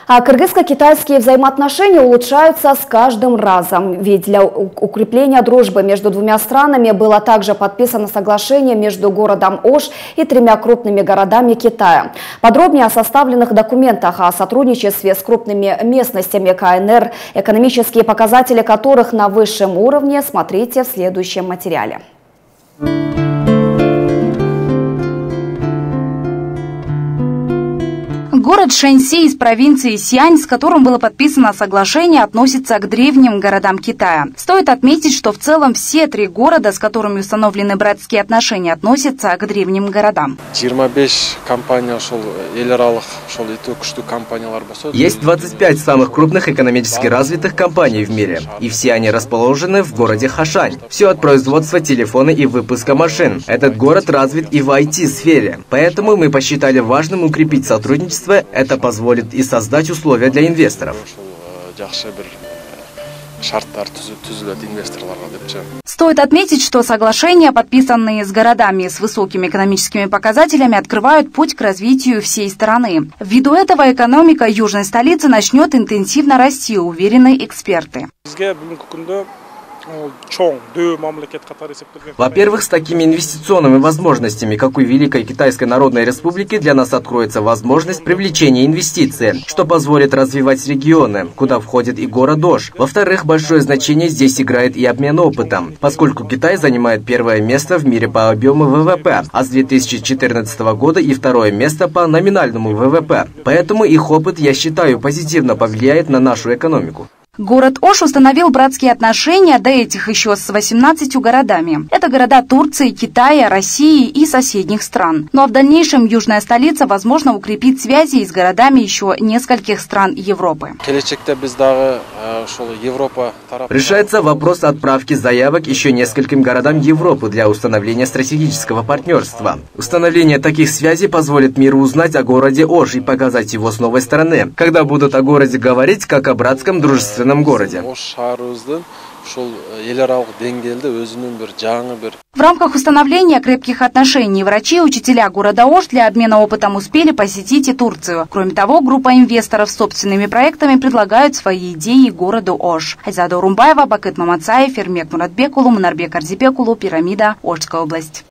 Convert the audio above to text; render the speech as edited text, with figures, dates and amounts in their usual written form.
А кыргызско-китайские взаимоотношения улучшаются с каждым разом. Ведь для укрепления дружбы между двумя странами было также подписано соглашение между городом Ош и 3 крупными городами Китая. Подробнее о составленных документах о сотрудничестве с крупными местностями КНР, экономические показатели которых на высшем уровне, смотрите в следующем материале. Город Шэньси из провинции Сиань, с которым было подписано соглашение, относится к древним городам Китая. Стоит отметить, что в целом все 3 города, с которыми установлены братские отношения, относятся к древним городам. Есть 25 самых крупных экономически развитых компаний в мире, и все они расположены в городе Хашань. Все от производства телефона и выпуска машин. Этот город развит и в IT-сфере, поэтому мы посчитали важным укрепить сотрудничество. Это позволит и создать условия для инвесторов. Стоит отметить, что соглашения, подписанные с городами с высокими экономическими показателями, открывают путь к развитию всей страны. Ввиду этого экономика южной столицы начнет интенсивно расти, уверены эксперты. Во-первых, с такими инвестиционными возможностями, как у Великой Китайской Народной Республики, для нас откроется возможность привлечения инвестиций, что позволит развивать регионы, куда входит и город Ош. Во-вторых, большое значение здесь играет и обмен опытом, поскольку Китай занимает 1-е место в мире по объему ВВП, а с 2014 года и 2-е место по номинальному ВВП. Поэтому их опыт, я считаю, позитивно повлияет на нашу экономику. Город Ош установил братские отношения, до этих еще с 18 городами. Это города Турции, Китая, России и соседних стран. Ну а в дальнейшем южная столица, возможно, укрепит связи с городами еще нескольких стран Европы. Решается вопрос отправки заявок еще нескольким городам Европы для установления стратегического партнерства. Установление таких связей позволит миру узнать о городе Ош и показать его с новой стороны, когда будут о городе говорить как о братском дружественном городе. В рамках установления крепких отношений врачи и учителя города Ош для обмена опытом успели посетить и Турцию. Кроме того, группа инвесторов с собственными проектами предлагают свои идеи городу Ош. Айзада Урумбаева, Бакыт Мамацаев, Эрмек Муратбекулу, Мунарбек Арзибекулу, Пирамида, Ошская область.